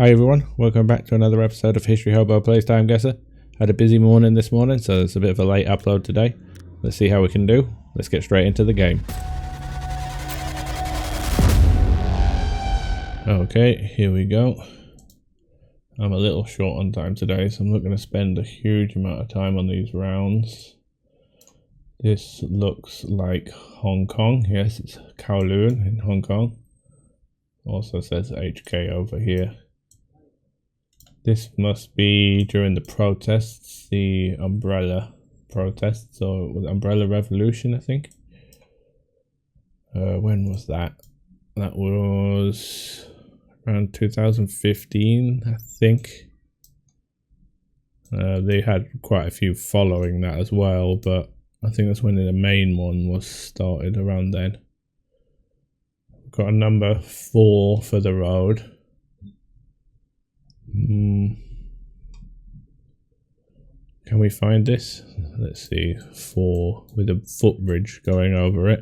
Hi everyone, welcome back to another episode of History Hobo Plays TimeGuessr. Had a busy morning this morning, so it's a bit of a late upload today. Let's see how we can do. Let's get straight into the game. Okay, here we go. I'm a little short on time today, so I'm not going to spend a huge amount of time on these rounds. This looks like Hong Kong. Yes, it's Kowloon in Hong Kong. Also says HK over here. This must be during the protests, the umbrella protests, or the umbrella revolution, I think. When was that? That was around 2015, I think. They had quite a few following that as well, but I think that's when the main one was started around then. Got a number 4 for the road. Can we find this? Let's see. 4 with a footbridge going over it.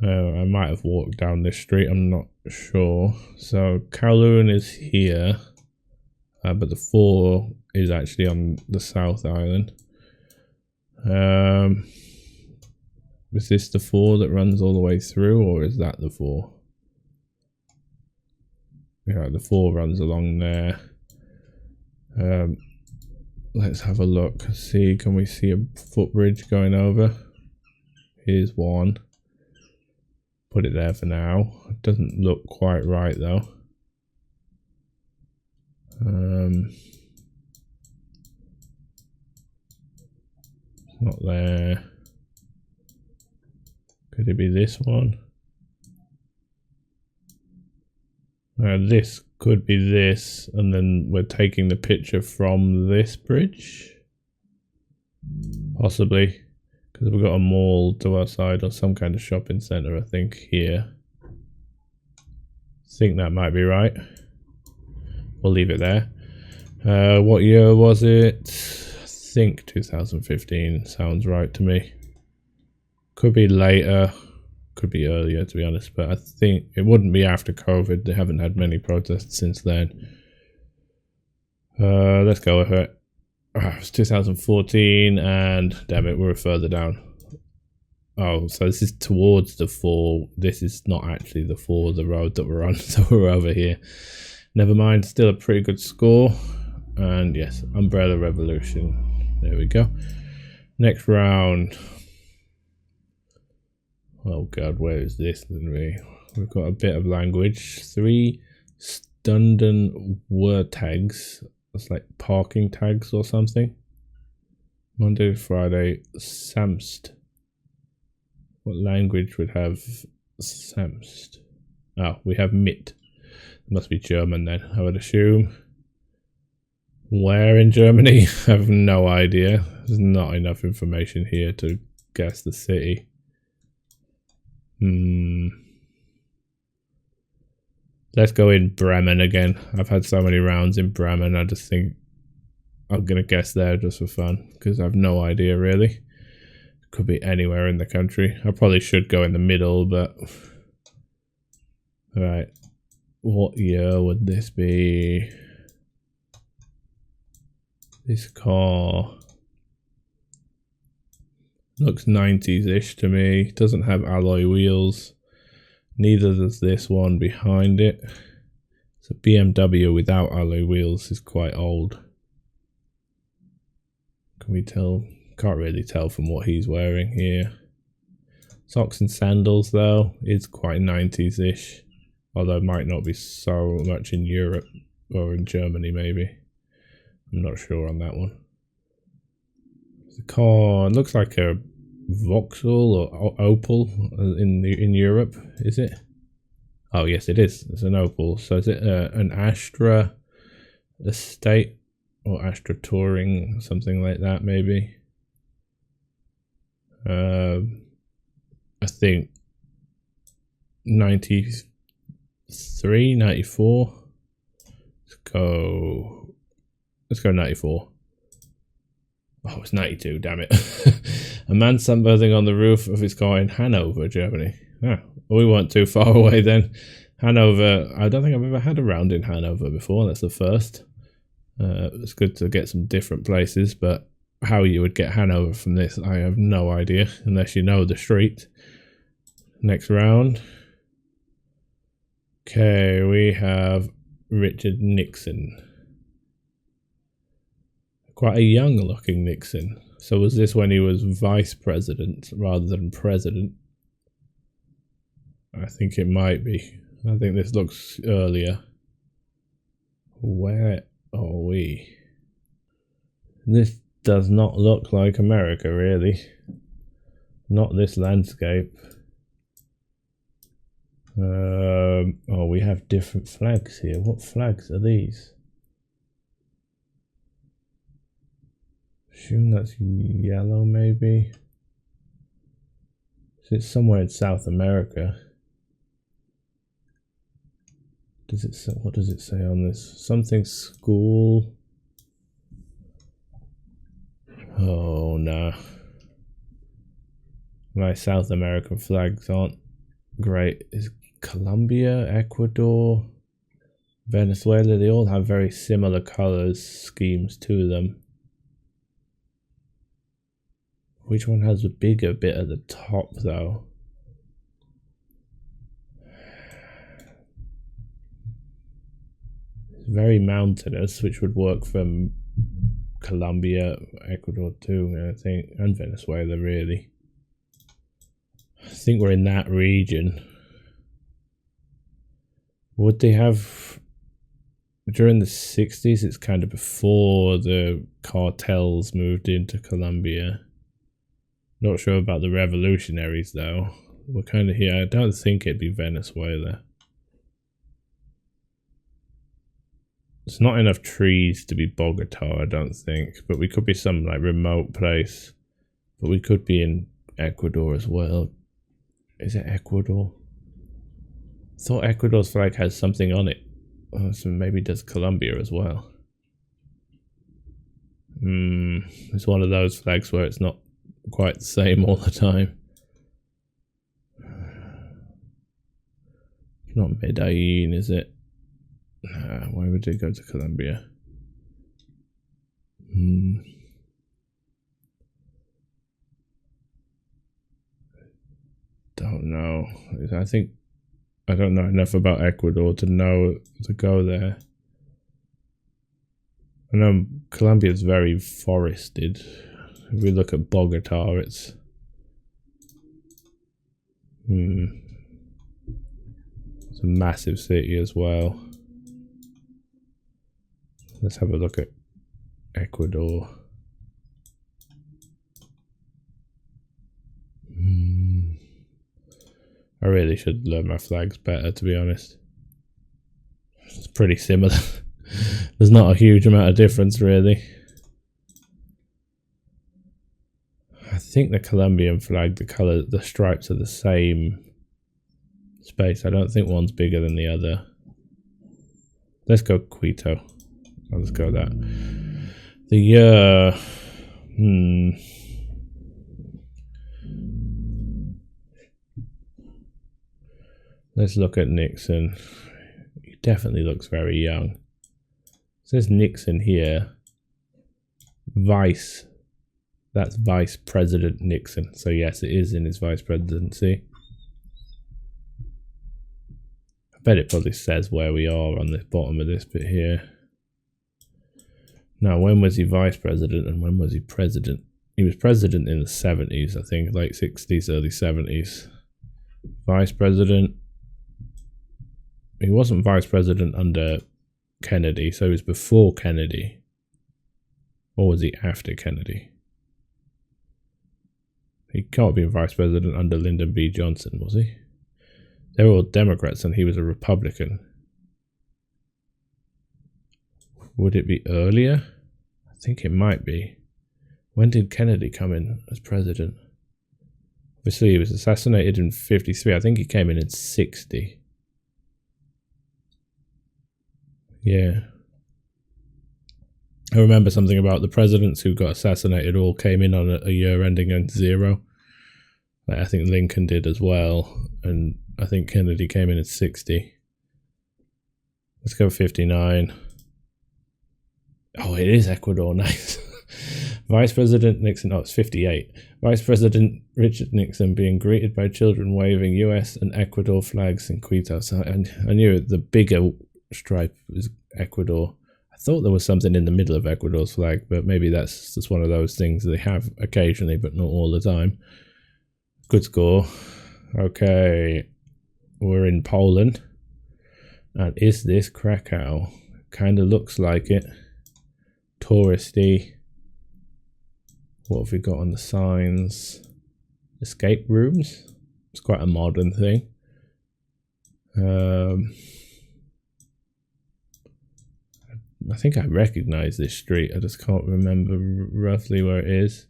I might have walked down this street, I'm not sure. So Kowloon is here, but the 4 is actually on the South Island. Is this the 4 that runs all the way through, or is that the 4? Yeah, the 4 runs along there. Let's have a look. See, can we see a footbridge going over? Here's one. Put it there for now. It doesn't look quite right though. It's not there. Could it be this one? This could be this, and then we're taking the picture from this bridge? Possibly, because we've got a mall to our side, or some kind of shopping centre, I think, here. I think that might be right. We'll leave it there. What year was it? I think 2015 sounds right to me. Could be later. Could be earlier, to be honest, but I think it wouldn't be after COVID. They haven't had many protests since then. Let's go with it. It's 2014, and damn it, we're further down. Oh, so this is towards the 4. This is not actually the 4, the road that we're on, so we're over here. Never mind, still a pretty good score. And yes, Umbrella Revolution. There we go. Next round. Oh god, where is this? We've got a bit of language. 3 Stunden word tags. That's like parking tags or something. Monday to Friday. Samst. What language would have Samst? Oh, we have mit. It must be German then, I would assume. Where in Germany? I have no idea. There's not enough information here to guess the city. Let's go in Bremen again. I've had so many rounds in Bremen, I just think I'm gonna guess there just for fun, because I have no idea really. Could be anywhere in the country. I probably should go in the middle, but alright. What year would this be? This car looks 90s-ish to me. Doesn't have alloy wheels. Neither does this one behind it. It's a BMW without alloy wheels. Is quite old. Can we tell? Can't really tell from what he's wearing here. Socks and sandals though is quite 90s-ish. Although it might not be so much in Europe or in Germany maybe. I'm not sure on that one. The car looks like a Vauxhall or Opel in Europe, is it? Oh yes, it is. It's an Opel. So is it an Astra Estate or Astra Touring, something like that maybe? I think 93, 94. Let's go 94. Oh, it's 92, damn it. A man sunbathing on the roof of his car in Hanover, Germany. Ah, well, we weren't too far away then. Hanover, I don't think I've ever had a round in Hanover before. That's the first. It's good to get some different places, but how you would get Hanover from this, I have no idea, unless you know the street. Next round. Okay, we have Richard Nixon. Quite a young looking Nixon. So was this when he was vice president rather than president? I think it might be. I think this looks earlier. Where are we? This does not look like America, really. Not this landscape. Oh, we have different flags here. What flags are these? Assume that's yellow, maybe. It's somewhere in South America. Does it say, what does it say on this? Something school. Oh no. My South American flags aren't great. Is Colombia, Ecuador, Venezuela, they all have very similar colors schemes to them. Which one has a bigger bit at the top though? It's very mountainous, which would work from Colombia, Ecuador too, I think, and Venezuela really. I think we're in that region. Would they have, during the 60s, it's kind of before the cartels moved into Colombia. Not sure about the revolutionaries though. We're kind of here. I don't think it'd be Venezuela. There's not enough trees to be Bogota, I don't think. But we could be some like remote place. But we could be in Ecuador as well. Is it Ecuador? I thought Ecuador's flag has something on it. Oh, so maybe does Colombia as well. It's one of those flags where it's not quite the same all the time. It's not Medellin, is it? Why would it go to Colombia? Don't know. I don't know enough about Ecuador to know to go there. I know Colombia is very forested. If we look at Bogota, it's it's a massive city as well. Let's have a look at Ecuador. I really should learn my flags better, to be honest. It's pretty similar. There's not a huge amount of difference, really. I think the Colombian flag, the stripes are the same space. I don't think one's bigger than the other. Let's go Quito. Let's go that. The year. Let's look at Nixon. He definitely looks very young. It says Nixon here. Vice. That's Vice President Nixon. So yes, it is in his vice presidency. I bet it probably says where we are on the bottom of this bit here. Now, when was he vice president and when was he president? He was president in the 70s, I think, late 60s, early 70s. Vice president. He wasn't vice president under Kennedy, so he was before Kennedy. Or was he after Kennedy? He can't be vice president under Lyndon B. Johnson, was he? They were all Democrats and he was a Republican. Would it be earlier? I think it might be. When did Kennedy come in as president? Obviously, he was assassinated in 53. I think he came in 60. Yeah. I remember something about the presidents who got assassinated all came in on a year ending in 0. Like, I think Lincoln did as well. And I think Kennedy came in at 60. Let's go 59. Oh, it is Ecuador. Nice. Vice President Nixon. Oh, it's 58. Vice President Richard Nixon being greeted by children waving US and Ecuador flags in Quito. So I knew the bigger stripe was Ecuador. I thought there was something in the middle of Ecuador's flag, but maybe that's just one of those things they have occasionally, but not all the time. Good score. Okay, we're in Poland. And is this Krakow? Kind of looks like it. Touristy. What have we got on the signs? Escape rooms. It's quite a modern thing. I think I recognize this street. I just can't remember roughly where it is.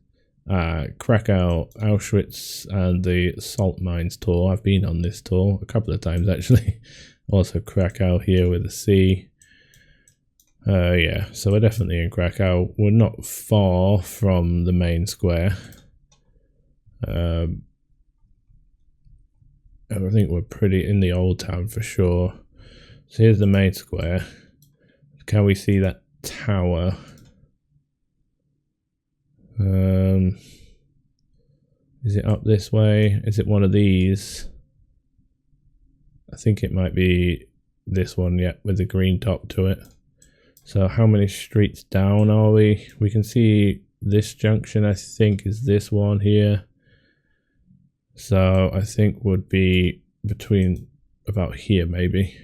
Krakow, Auschwitz, and the salt mines tour. I've been on this tour a couple of times actually. Also Krakow here with a C. Yeah, so we're definitely in Krakow. We're not far from the main square. I think we're pretty in the old town for sure. So here's the main square. Can we see that tower? Is it up this way? Is it one of these? I think it might be this one, yeah, with the green top to it. So how many streets down are we? We can see this junction, I think, is this one here. So I think would be between about here maybe.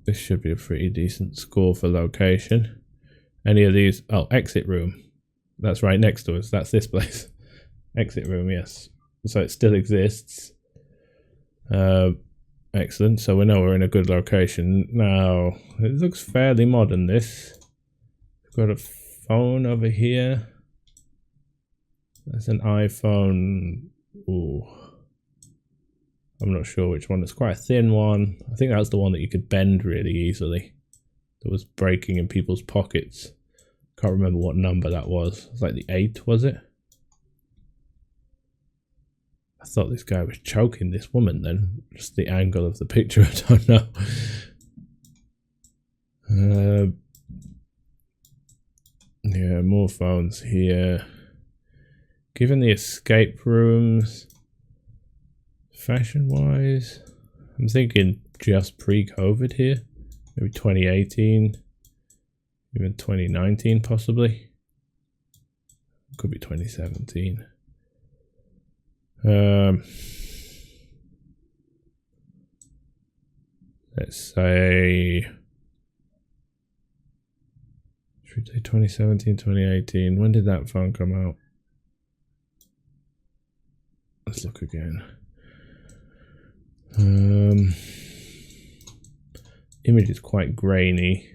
This should be a pretty decent score for location. Any of these? Oh, exit room. That's right next to us. That's this place. Exit room, yes. So it still exists. Excellent. So we know we're in a good location. Now, it looks fairly modern, this. We've got a phone over here. That's an iPhone. Ooh. I'm not sure which one. It's quite a thin one. I think that's the one that you could bend really easily. That was breaking in people's pockets. Can't remember what number that was. It's like the 8, was it? I thought this guy was choking this woman then. Just the angle of the picture, I don't know. Yeah, more phones here. Given the escape rooms, fashion-wise, I'm thinking just pre-COVID here. Maybe 2018, even 2019 possibly. Could be 2017. Let's say, should we say 2017, 2018? When did that phone come out? Let's look again. Image is quite grainy.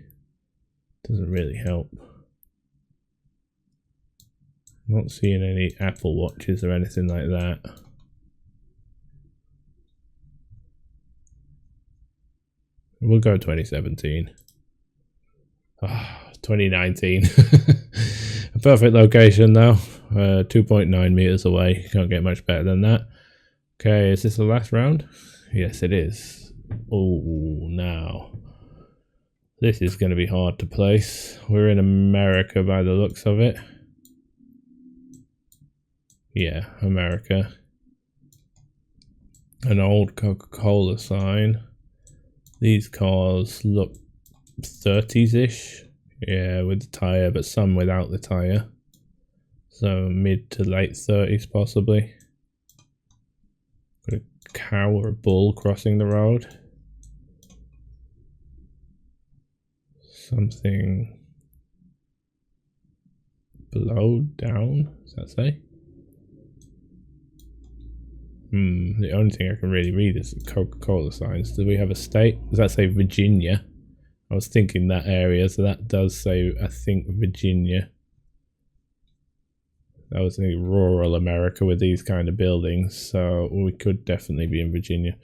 Doesn't really help. Not seeing any Apple Watches or anything like that. We'll go 2017. 2019. A perfect location though. 2.9 meters away. Can't get much better than that. Okay, is this the last round? Yes, it is. Oh, now. This is going to be hard to place. We're in America by the looks of it. Yeah, America. An old Coca-Cola sign. These cars look 30s-ish. Yeah, with the tyre, but some without the tyre. So mid to late 30s possibly. Got a cow or a bull crossing the road. Something below, down, does that say? The only thing I can really read is the Coca-Cola signs. Do we have a state? Does that say Virginia? I was thinking that area, so that does say, I think, Virginia. That was in rural America with these kind of buildings, so we could definitely be in Virginia.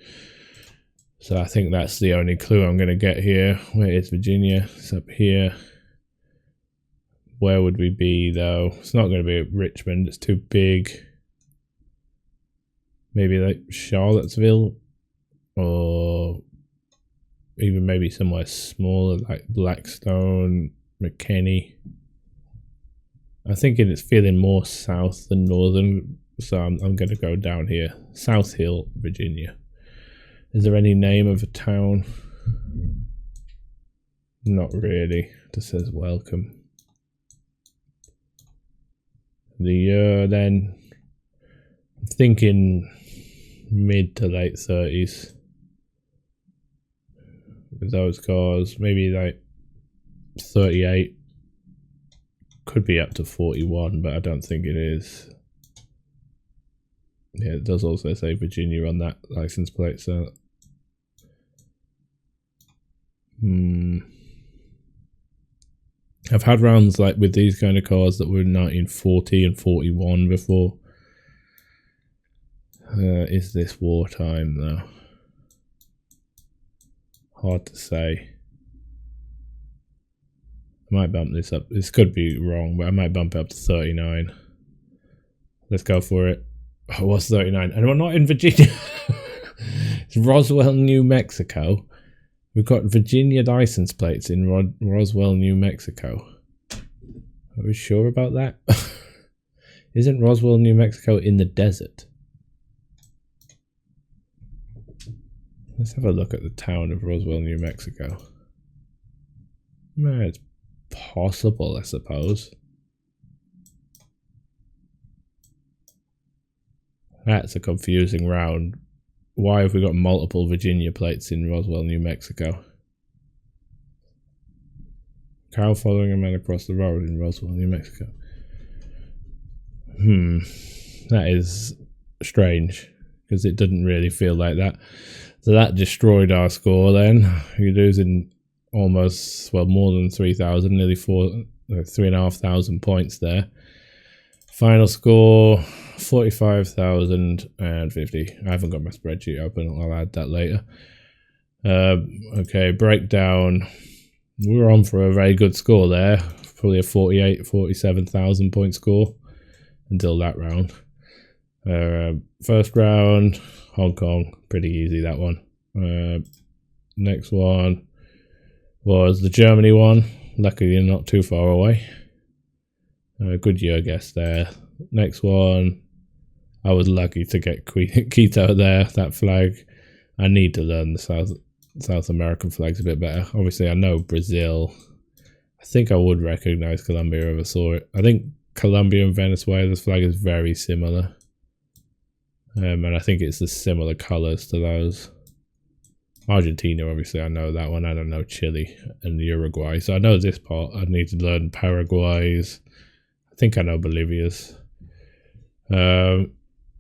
So I think that's the only clue I'm going to get here. Where is Virginia? It's up here. Where would we be, though? It's not going to be Richmond. It's too big. Maybe like Charlottesville or even maybe somewhere smaller like Blackstone, McKinney. I think it's feeling more south than northern, so I'm going to go down here. South Hill, Virginia. Is there any name of a town? Not really. It just says welcome. The year then, I'm thinking mid to late 30s. With those cars, maybe like 38. Could be up to 41, but I don't think it is. Yeah, it does also say Virginia on that license plate, so I've had rounds like with these kind of cars that were 1940 and 41 before. Is this wartime though? Hard to say. I might bump this up. This could be wrong, but I might bump it up to 39. Let's go for it. Oh, it was 39. And we're not in Virginia. It's Roswell, New Mexico. We've got Virginia license plates in Roswell, New Mexico. Are we sure about that? Isn't Roswell, New Mexico in the desert? Let's have a look at the town of Roswell, New Mexico. It's possible, I suppose. That's a confusing round. Why have we got multiple Virginia plates in Roswell, New Mexico? Cow following a man across the road in Roswell, New Mexico. That is strange, because it didn't really feel like that. So that destroyed our score then. You're losing almost, well, more than 3,000, nearly 3,500 points there. Final score, 45,050. I haven't got my spreadsheet open. I'll add that later. Okay, breakdown. We were on for a very good score there. Probably a 47,000 point score until that round. First round, Hong Kong. Pretty easy, that one. Next one was the Germany one. Luckily not too far away. Good year guess there. Next one, I was lucky to get Quito there, that flag. I need to learn the South American flags a bit better. Obviously I know Brazil. I think I would recognize Colombia if I saw it. I think Colombia and Venezuela's flag is very similar. And I think it's the similar colours to those. Argentina, obviously, I know that one. I don't know Chile and Uruguay. So I know this part. I need to learn Paraguay's. I think I know Bolivia's.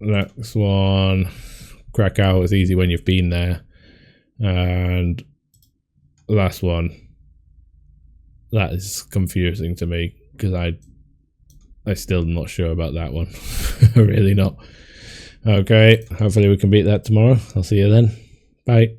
Next one. Krakow is easy when you've been there. And last one. That is confusing to me because I'm still not sure about that one. Really not. Okay, hopefully we can beat that tomorrow. I'll see you then. Bye.